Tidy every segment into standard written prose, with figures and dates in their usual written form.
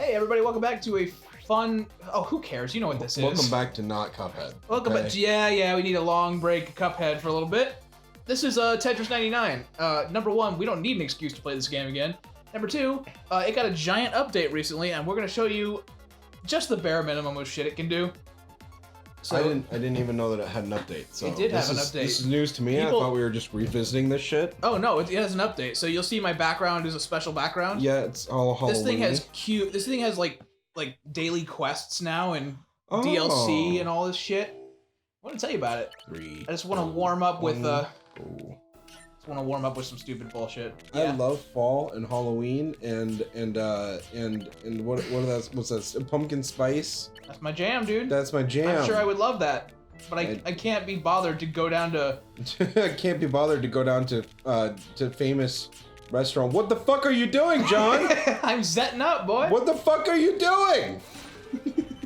Hey everybody, welcome back to a fun... Oh, who cares? You know what this is. Welcome back to not Cuphead. Welcome back to... Yeah, we need a long break of Cuphead for a little bit. This is Tetris 99. Number one, we don't need an excuse to play this game again. Number two, it got a giant update recently, and we're going to show you just the bare minimum of shit it can do. So, I didn't even know that it had an update. So it did have an update. This is news to me. I thought we were just revisiting this shit. Oh no, it has an update. So you'll see my background is a special background. Yeah, it's all Halloween. This thing has like daily quests now and DLC and all this shit. I want to tell you about it. I just want to warm up with some stupid bullshit. Yeah. I love fall and Halloween and what are that? What's that? Pumpkin spice. That's my jam, dude. That's my jam. I'm sure I would love that, but I can't be bothered to go down to. I can't be bothered to go down to famous restaurant. What the fuck are you doing, John? I'm setting up, boy. What the fuck are you doing?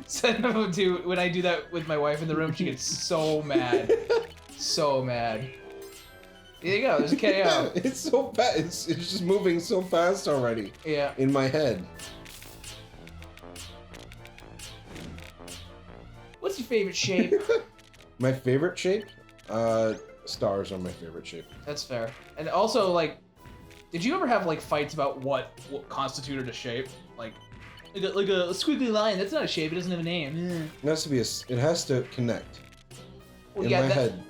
Setting up, dude. When I do that with my wife in the room, she gets so mad, so mad. There you go. There's a KO. Yeah, it's so fast. It's just moving so fast already. Yeah. In my head. What's your favorite shape? My favorite shape? Stars are my favorite shape. That's fair. And also, like, did you ever have like fights about what constituted a shape? Like a squiggly line. That's not a shape. It doesn't have a name. It has to be it has to connect. Well, in my head.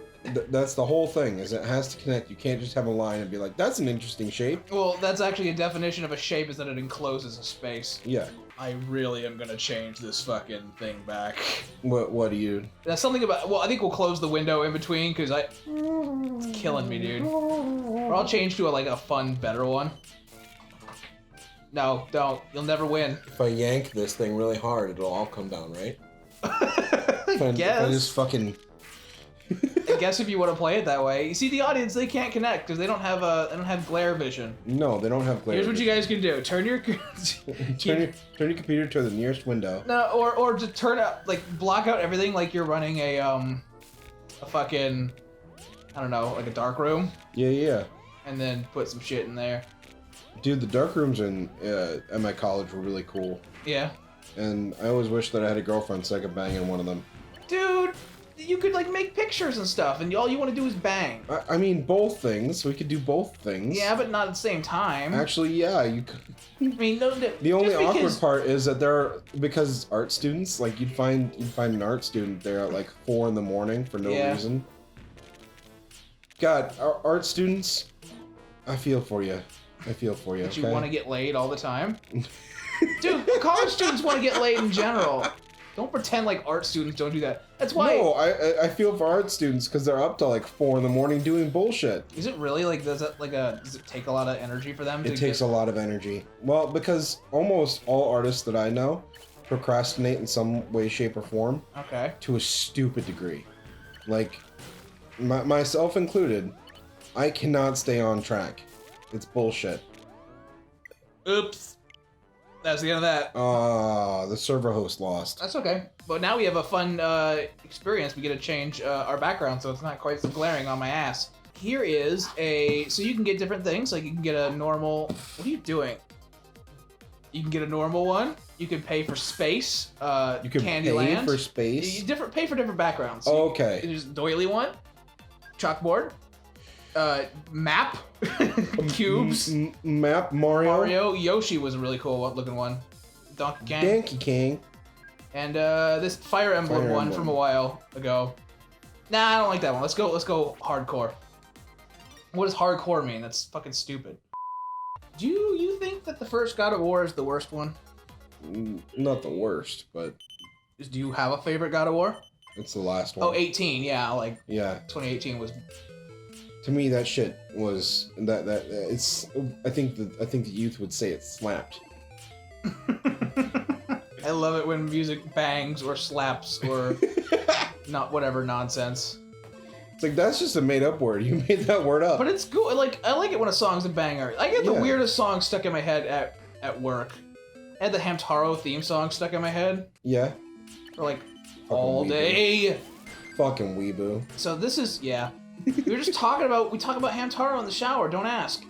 That's the whole thing, is it has to connect. You can't just have a line and be like, that's an interesting shape. Well, that's actually a definition of a shape, is that it encloses a space. Yeah. I really am gonna change this fucking thing back. What do you... That's something about... Well, I think we'll close the window in between, because it's killing me, dude. Or I'll change to a fun, better one. No, don't. You'll never win. If I yank this thing really hard, it'll all come down, right? I guess. If I just fucking... I guess if you want to play it that way. You see, the audience, they can't connect because they don't have glare vision. No, they don't have glare vision. Here's what you guys can do: turn your turn your computer to the nearest window. No, or just turn out, block out everything, like you're running a fucking, I don't know, like a dark room. Yeah. And then put some shit in there. Dude, the dark rooms at my college were really cool. Yeah. And I always wish that I had a girlfriend so I could bang in one of them. Dude. You could make pictures and stuff, and all you want to do is bang. I mean, both things. We could do both things. Yeah, but not at the same time. Actually, yeah, you could. I mean, no. The only awkward part is that because art students, you'd find an art student there at 4 in the morning for no reason. God, our art students, I feel for you. But you want to get laid all the time? Dude, college students want to get laid in general. Don't pretend like art students don't do that. That's why. No, I feel for art students because they're up to 4 in the morning doing bullshit. Is it really does it take a lot of energy for them? It takes a lot of energy. Well, because almost all artists that I know procrastinate in some way, shape, or form. Okay. To a stupid degree. Myself included, I cannot stay on track. It's bullshit. Oops. That's the end of that. The server host lost. That's okay. But now we have a fun experience. We get to change our background so it's not quite so glaring on my ass. Here is so you can get different things. Like you can get a normal... What are you doing? You can get a normal one. You can pay for space. You can Candyland. pay for space? Pay for different backgrounds. So okay. There's doily one. Chalkboard. Map. Cubes. Map. Mario. Yoshi was a really cool looking one. Donkey King. And this Fire Emblem one from a while ago. Nah, I don't like that one. Let's go hardcore. What does hardcore mean? That's fucking stupid. Do you think that the first God of War is the worst one? Not the worst, but... Do you have a favorite God of War? It's the last one. Oh, 18, yeah, Yeah. 2018 was... To me, that shit was it's. I think the youth would say it slapped. I love it when music bangs or slaps or not whatever nonsense. It's that's just a made up word. You made that word up. But it's cool. I like it when a song's a banger. I get the weirdest song stuck in my head at work. I had the Hamtaro theme song stuck in my head. Yeah. For all day. Fucking weeboo. So this is we talk about Hamtaro in the shower. Don't ask.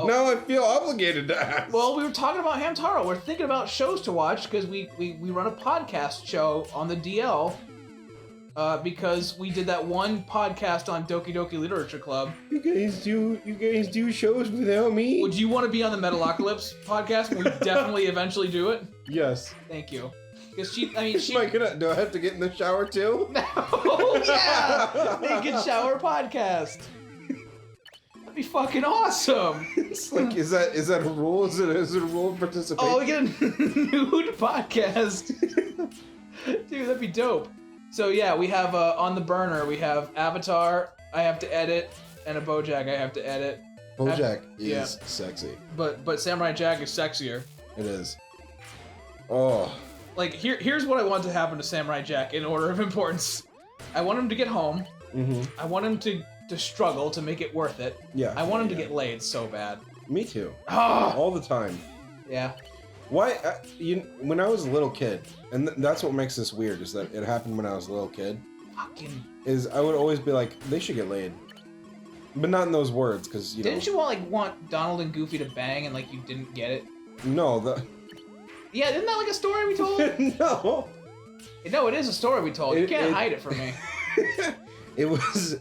Uh-oh. Now I feel obligated to ask. Well, we were talking about Hamtaro. We're thinking about shows to watch because we run a podcast show on the DL. Because we did that one podcast on Doki Doki Literature Club. You guys do shows without me? Would you want to be on the Metalocalypse podcast? We definitely eventually do it. Yes. Thank you. Because she. Do I have to get in the shower too? No, yeah! Naked shower podcast. That'd be fucking awesome. It's like, is that a rule? Is it a rule of participation? Oh, we get a nude podcast. Dude, that'd be dope. So yeah, we have on the burner, we have Avatar, I have to edit, and a Bojack I have to edit. Bojack is sexy. But Samurai Jack is sexier. It is. Oh. Like, here's what I want to happen to Samurai Jack in order of importance. I want him to get home. Mm-hmm. I want him to struggle to make it worth it. Yeah. I want him to get laid so bad. Me too. Ah! All the time. Yeah. Why? When I was a little kid, and that's what makes this weird, is that it happened when I was a little kid. Fucking. Is I would always be like, they should get laid, but not in those words, because Didn't you want Donald and Goofy to bang and like you didn't get it? No, Yeah, isn't that like a story we told? No. No, it is a story we told. You can't hide it from me. It was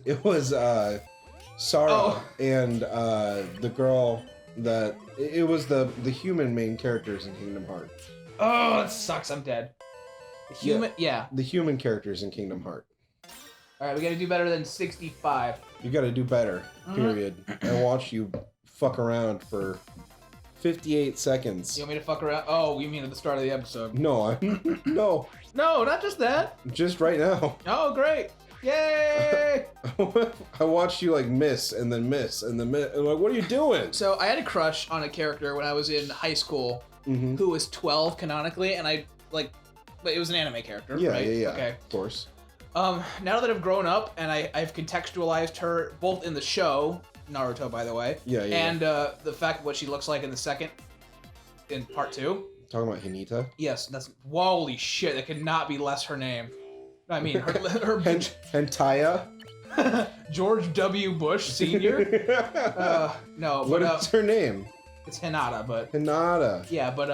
Sarah and the girl that it was the human main characters in Kingdom Hearts. Oh, that sucks. I'm dead. The human, yeah. The human characters in Kingdom Hearts. All right, we gotta do better than 65. You gotta do better. Period. I watched you fuck around for 58 seconds. You want me to fuck around? Oh, you mean at the start of the episode? No, no. No, not just that. Just right now. Oh, great. Yay! I watched you like miss and then miss and then miss. I'm like, what are you doing? So I had a crush on a character when I was in high school who was 12 canonically, and but it was an anime character, Yeah, right? yeah. Okay. Of course. Now that I've grown up and I've contextualized her both in the show, Naruto, by the way, and the fact of what she looks like in part 2. Talking about Hinata? Yes, that's holy shit. That could not be less her name. I mean, her Hentaya? George W. Bush Sr. No, What but is her name? it's Hinata, but Hinata. yeah, but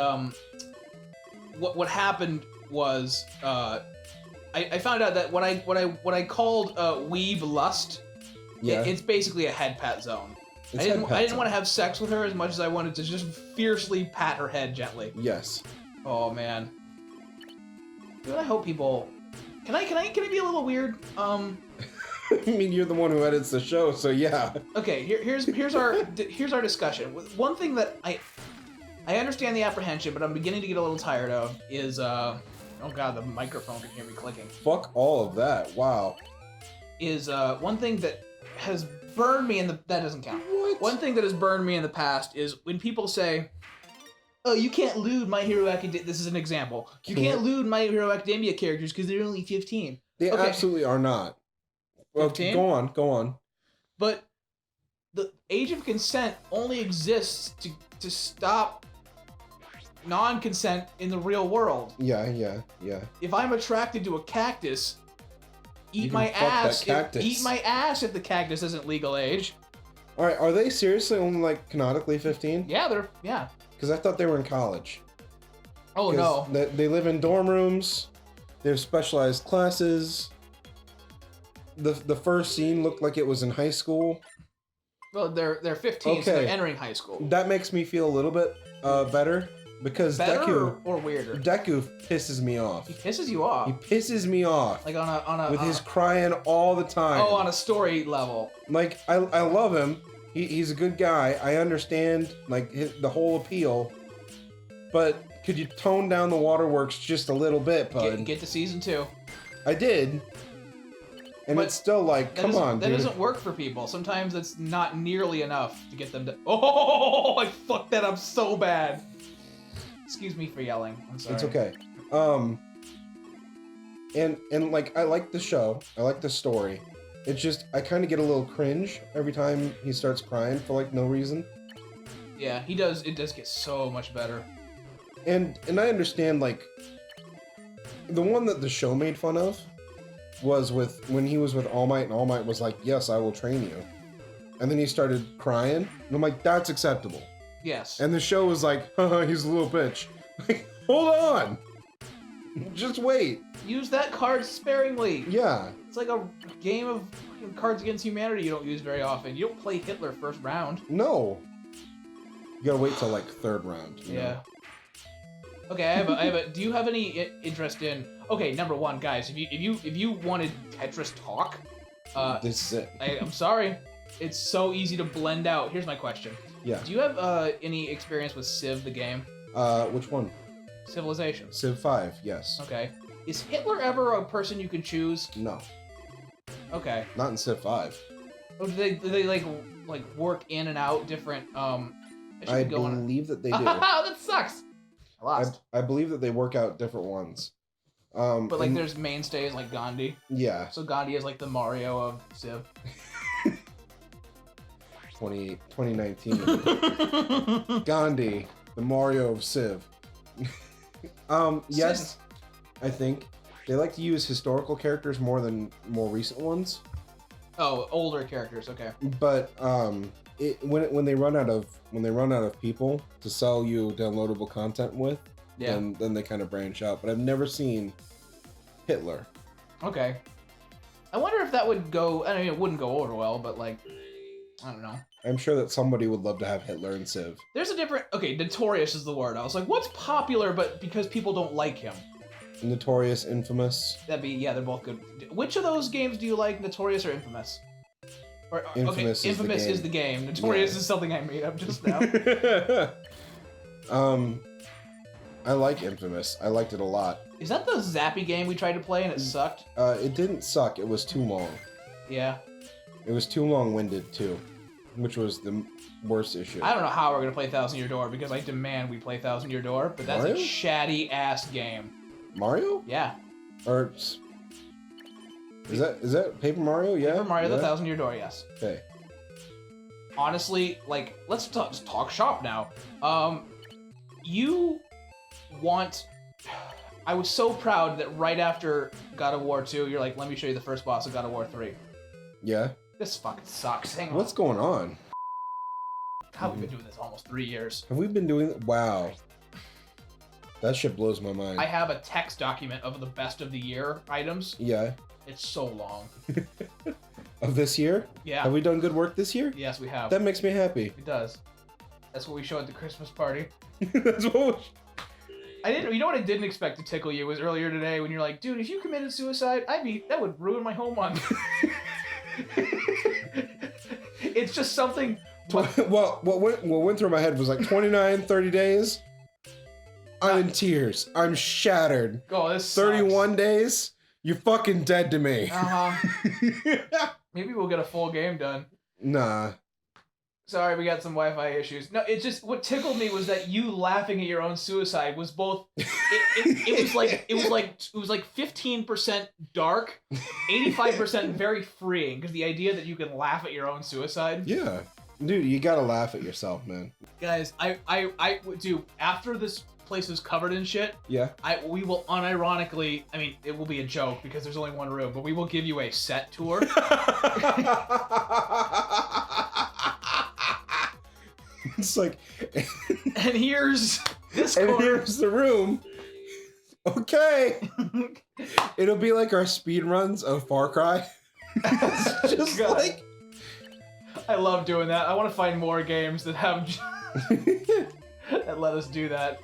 what happened was I found out that what I called weeb lust, Yeah. it's basically a head pat zone. It's I head didn't pat want zone. to have sex with her as much as I wanted to just fiercely pat her head gently. Yes. Oh man. Dude, I hope people. Can I be a little weird? I mean, you're the one who edits the show, so yeah. Okay, here's our discussion. One thing that I understand the apprehension, but I'm beginning to get a little tired of is oh god, the microphone can hear me clicking. Fuck all of that. Wow. Is one thing that has burned me that doesn't count. What? One thing that has burned me in the past is when people say, "Oh, you can't lewd My Hero Academia." This is an example. You can't lewd My Hero Academia characters because they're only 15. They absolutely are not. Well, 15? go on. But the age of consent only exists to stop non-consent in the real world. Yeah. If I'm attracted to a cactus, You eat can my fuck that ass. cactus. Eat my ass if the cactus isn't legal age. All right, are they seriously only like canonically 15? Yeah, Because I thought they were in college. Oh no. They live in dorm rooms. They have specialized classes. The first scene looked like it was in high school. Well, they're 15, so they're entering high school. That makes me feel a little bit better because Better Deku or weirder? Deku pisses me off. He pisses you off. He pisses me off. Like on a with his crying all the time. Oh, on a story level. Like I love him. He's a good guy. I understand like the whole appeal, but could you tone down the waterworks just a little bit, bud? Get to season 2. I did. And But it's still like, come on, that dude. doesn't work for people. Sometimes it's not nearly enough to get them to. Oh, I fucked that up so bad. Excuse me for yelling. I'm sorry. It's okay. And like I like the show. I like the story. It's just I kind of get a little cringe every time he starts crying for like no reason. Yeah, he does. It does get so much better. And I understand like the one that the show made fun of was with when he was with All Might, and All Might was like, "Yes, I will train you." And then he started crying. And I'm like, that's acceptable. Yes. And the show was like, haha, he's a little bitch. Like, hold on. Just wait. Use that card sparingly. Yeah. It's like a game of Cards Against Humanity you don't use very often. You don't play Hitler first round. No. You gotta wait till like third round. Yeah. Know? Okay, I have a. Do you have any interest in? Okay, number one, guys, if you wanted Tetris talk, this is it. I'm sorry, it's so easy to blend out. Here's my question. Yeah. Do you have any experience with Civ the game? Which one? Civilization. Civ 5, yes. Okay. Is Hitler ever a person you can choose? No. Okay. Not in Civ 5. Oh, do they like work in and out different I believe that they do. That sucks. I lost. I believe that they work out different ones. But like there's mainstays like Gandhi. Yeah. So Gandhi is like the Mario of Civ. 2019. Gandhi, the Mario of Civ. Yes, I think they like to use historical characters more than more recent ones. Oh, older characters, okay. But when they run out of people to sell you downloadable content with, yeah, then they kind of branch out. But I've never seen Hitler. Okay. I wonder if that would go. I mean, it wouldn't go over well, but like, I don't know. I'm sure that somebody would love to have Hitler in Civ. There's a different. Okay, notorious is the word. I was like, what's popular, but because people don't like him. Notorious, Infamous. That'd be, yeah, they're both good. Which of those games do you like, Notorious or Infamous? Or, Infamous okay, Infamous is the game. Notorious is something I made up just now. I like Infamous. I liked it a lot. Is that the Zappy game we tried to play and it sucked? It didn't suck. It was too long. Yeah. It was too long-winded, too. Which was the worst issue. I don't know how we're going to play Thousand Year Door because I demand we play Thousand Year Door, but that's Mario? a shatty-ass game. Mario? Yeah. Or is that Paper Mario? Yeah. Paper Mario, yeah? the Thousand Year Door, yes. Okay. Honestly, like, let's just talk shop now. You want... I was so proud that right after God of War 2, you're like, let me show you the first boss of God of War 3. Yeah. This fucking sucks. Hang on. What's going on? How have we been doing this almost 3 years? Have we been doing... Wow. That shit blows my mind. I have a text document of the best of the year items. Yeah. It's so long. Of this year? Yeah. Have we done good work this year? Yes, we have. That makes me happy. It does. That's what we showed at the Christmas party. That's what I didn't. You know what I didn't expect to tickle you was earlier today when you're like, dude, if you committed suicide, that would ruin my whole month. It's just something. Well, what went through my head was like 29, 30 days. I'm in tears. I'm shattered. Oh, this sucks. 31 days. You're fucking dead to me. Maybe we'll get a full game done. Nah. Sorry, we got some Wi-Fi issues. No, it just what tickled me was that you laughing at your own suicide was both. It was like 15% dark, 85% very freeing because the idea that you can laugh at your own suicide. Yeah, dude, you gotta laugh at yourself, man. Guys, I do after this place is covered in shit. Yeah. We will unironically. I mean, it will be a joke because there's only one room, but we will give you a set tour. It's like, and here's this and corner. here's the room. Okay. It'll be like our speed runs of Far Cry. Just God. like. I love doing that. I want to find more games that have that let us do that.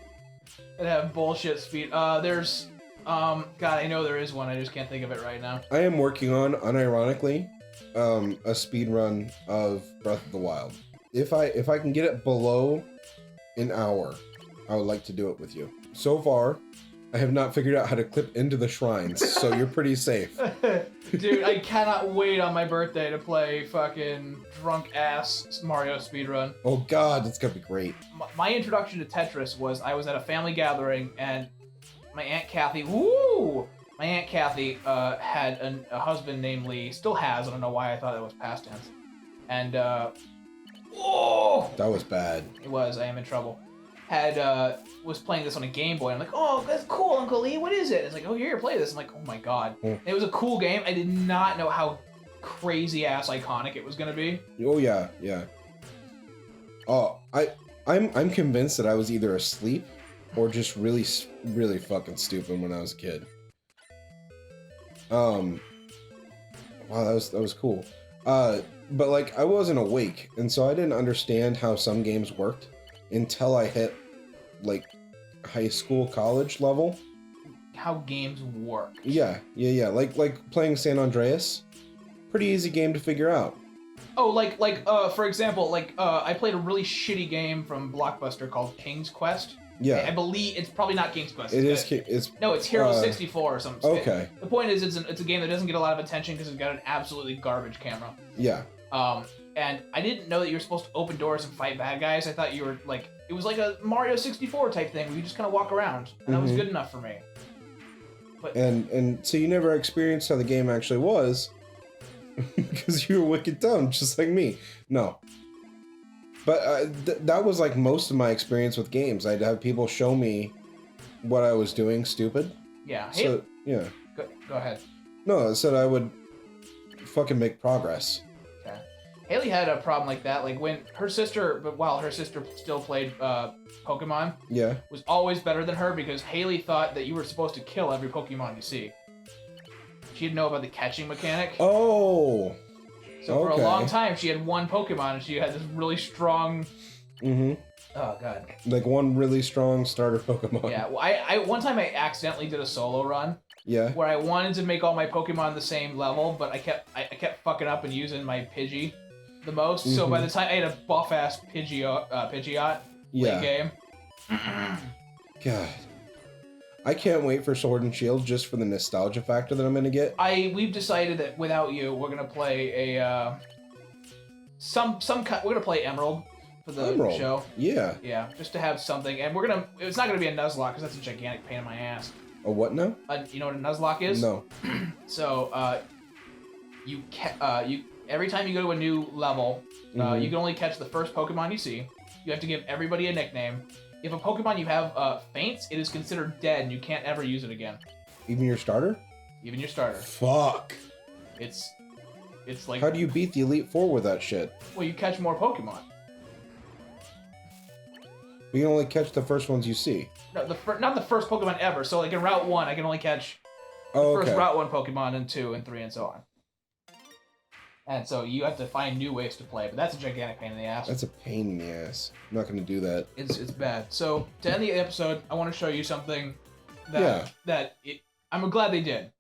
That have bullshit speed. There's God, I know there is one. I just can't think of it right now. I am working on, unironically, a speed run of Breath of the Wild. If I can get it below an hour, I would like to do it with you. So far, I have not figured out how to clip into the shrines, so you're pretty safe. Dude, I cannot wait on my birthday to play fucking drunk-ass Mario speedrun. Oh god, it's gonna be great. My introduction to Tetris was I was at a family gathering, and my Aunt Kathy, had a husband named Lee, still has, I don't know why I thought that was past tense. And, That was bad. It was, I am in trouble. Was playing this on a Game Boy. I'm like, oh, that's cool, Uncle Lee. What is it? It's like, oh, here, play this. I'm like, oh my god. It was a cool game. I did not know how crazy ass iconic it was gonna be. Oh yeah, yeah. Oh, I'm convinced that I was either asleep or just really fucking stupid when I was a kid. Wow, that was cool. But like I wasn't awake, and so I didn't understand how some games worked until I hit like high school, college level. How games work. Yeah. Like playing San Andreas. Pretty easy game to figure out. Oh, for example, I played a really shitty game from Blockbuster called King's Quest. Yeah. I believe it's probably not King's Quest. It's Hero 64 or something. Okay. The point is, it's a game that doesn't get a lot of attention because it's got an absolutely garbage camera. Yeah. And I didn't know that you were supposed to open doors and fight bad guys. I thought you were like, it was like a Mario 64 type thing where you just kind of walk around, and that was good enough for me. But and so you never experienced how the game actually was because you were wicked dumb, just like me. No. But that was like most of my experience with games. I'd have people show me what I was doing stupid. Yeah. So, yeah. Go ahead. No, I said I would fucking make progress. Okay. Haley had a problem like that. Like when her sister, while her sister still played Pokemon, yeah, was always better than her because Haley thought that you were supposed to kill every Pokemon you see. She didn't know about the catching mechanic. Oh. So for a long time, she had one Pokemon, and she had this really strong. Mm-hmm. Oh god. Like one really strong starter Pokemon. Yeah. Well, I one time I accidentally did a solo run. Yeah. Where I wanted to make all my Pokemon the same level, but I kept fucking up and using my Pidgey the most. So by the time I had a buff ass Pidgeot late game. God. I can't wait for Sword and Shield just for the nostalgia factor that I'm gonna get. We've decided that without you, we're gonna play a we're gonna play Emerald for the show. Yeah. Yeah, just to have something, and it's not gonna be a Nuzlocke because that's a gigantic pain in my ass. A what now? You know what a Nuzlocke is? No. So you every time you go to a new level, you can only catch the first Pokemon you see. You have to give everybody a nickname. If a Pokemon you have faints, it is considered dead, and you can't ever use it again. Even your starter? Even your starter. Fuck. It's like... How do you beat the Elite Four with that shit? Well, you catch more Pokemon. You can only catch the first ones you see. No, not the first Pokemon ever. So, like, in Route 1, I can only catch the first Route 1 Pokemon, and 2, and 3, and so on. And so you have to find new ways to play, but that's a gigantic pain in the ass. That's a pain in the ass. I'm not going to do that. It's bad. So, to end the episode, I want to show you something I'm glad they did.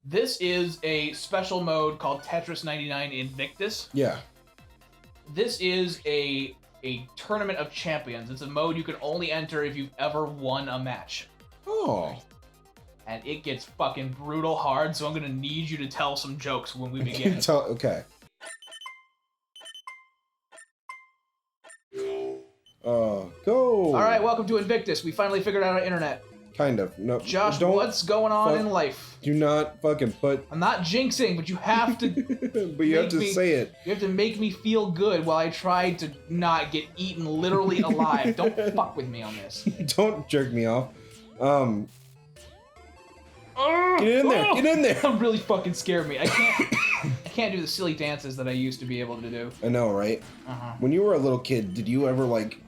This is a special mode called Tetris 99 Invictus. Yeah. This is a tournament of champions. It's a mode you can only enter if you've ever won a match. Oh. And it gets fucking brutal hard, so I'm gonna need you to tell some jokes when we begin. Okay. Go! Alright, welcome to Invictus. We finally figured out our internet. Kind of. No. Josh, what's going on in life? Do not fucking put... I'm not jinxing, but you have to... But you have to say it. You have to make me feel good while I try to not get eaten literally alive. Don't fuck with me on this. Don't jerk me off. Get in there! Get in there! That really fucking scared me. I can't do the silly dances that I used to be able to do. I know, right? Uh-huh. When you were a little kid, did you ever like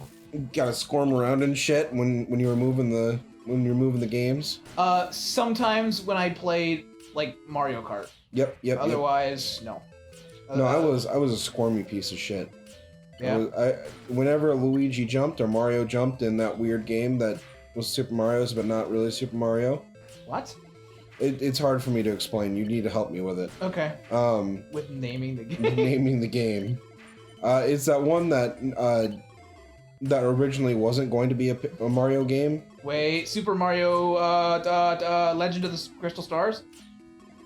gotta squirm around and shit when you were moving the games? Sometimes when I played like Mario Kart. Yep. Otherwise, no. No, I was a squirmy piece of shit. Yeah. Whenever Luigi jumped or Mario jumped in that weird game that was Super Mario's but not really Super Mario. What? It's hard for me to explain. You need to help me with it. Okay. With naming the game. Naming the game. It's that one that originally wasn't going to be a Mario game. Wait, Super Mario Legend of the Crystal Stars?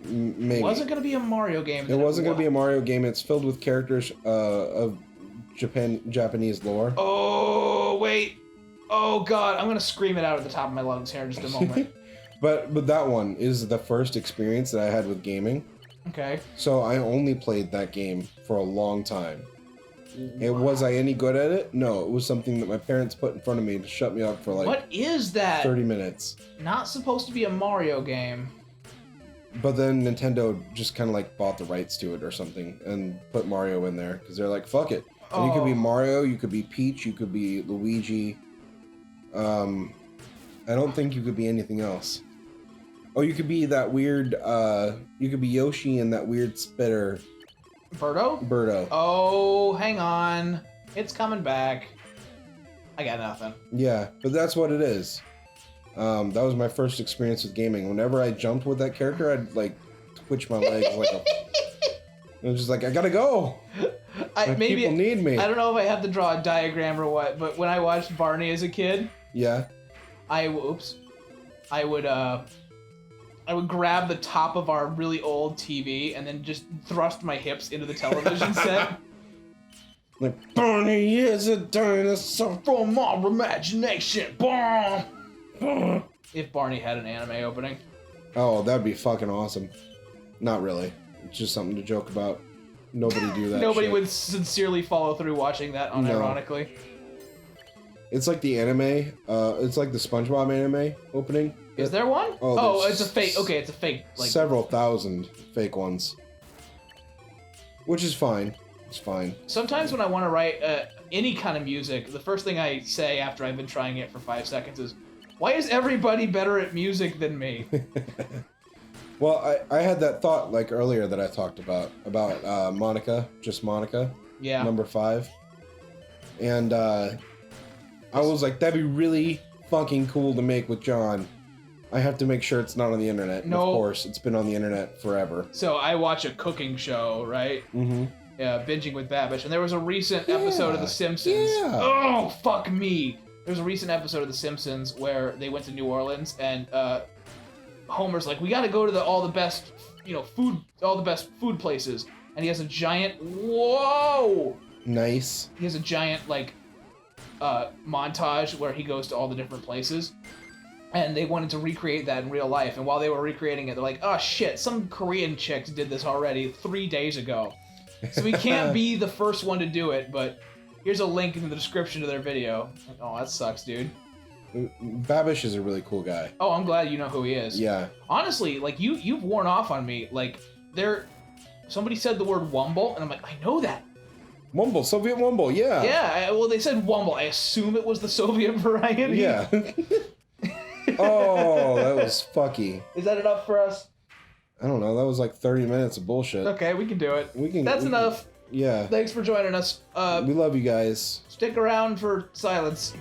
Maybe. It wasn't going to be a Mario game. It wasn't going to be a Mario game. It's filled with characters of Japanese lore. Oh, wait. Oh, God. I'm going to scream it out at the top of my lungs here in just a moment. But that one is the first experience that I had with gaming. Okay. So I only played that game for a long time. And was I any good at it? No, it was something that my parents put in front of me to shut me up for like... What is that? 30 minutes. Not supposed to be a Mario game. But then Nintendo just kind of like bought the rights to it or something and put Mario in there because they're like, fuck it. And you could be Mario, you could be Peach, you could be Luigi. I don't think you could be anything else. Oh, you could be that weird, you could be Yoshi and that weird spitter. Birdo? Oh, hang on. It's coming back. I got nothing. Yeah, but that's what it is. That was my first experience with gaming. Whenever I jumped with that character, I'd like twitch my legs like a... It was just like, I gotta go. Maybe people need me. I don't know if I have to draw a diagram or what, but when I watched Barney as a kid, yeah, I would grab the top of our really old TV and then just thrust my hips into the television set. Like, Barney is a dinosaur from my imagination. Boom. If Barney had an anime opening. Oh, that'd be fucking awesome. Not really. It's just something to joke about. Nobody do that. Nobody shit. would sincerely follow through watching that unironically. No. It's like the anime. It's like the SpongeBob anime opening. Is there one? Oh, it's a fake. Okay, it's a fake. Like, several thousand fake ones. Which is fine. It's fine. Sometimes when I want to write any kind of music, the first thing I say after I've been trying it for 5 seconds is, why is everybody better at music than me? Well, I had that thought like earlier that I talked about Monica, just Monica. Yeah. Number 5. And I was like, that'd be really fucking cool to make with John. I have to make sure it's not on the internet. No. Of course, it's been on the internet forever. So I watch a cooking show, right? Mm-hmm. Yeah, Binging with Babish, and there was a recent episode of The Simpsons. Yeah. Oh, fuck me! There was a recent episode of The Simpsons where they went to New Orleans, and Homer's like, we gotta go to all the best food places, and he has a giant, whoa! Nice. He has a giant, like, montage where he goes to all the different places. And they wanted to recreate that in real life. And while they were recreating it, they're like, oh shit, some Korean chicks did this already 3 days ago. So we can't be the first one to do it, but here's a link in the description to their video. Oh, that sucks, dude. Babish is a really cool guy. Oh, I'm glad you know who he is. Yeah. Honestly, like, you've worn off on me. Like, somebody said the word Wumble, and I'm like, I know that. Wumble, Soviet Wumble, yeah. Yeah, well, they said Wumble. I assume it was the Soviet variety. Yeah. Oh, that was fucky. Is that enough for us? I don't know. That was like 30 minutes of bullshit. Okay, we can do it. That's enough. Yeah. Thanks for joining us. We love you guys. Stick around for silence.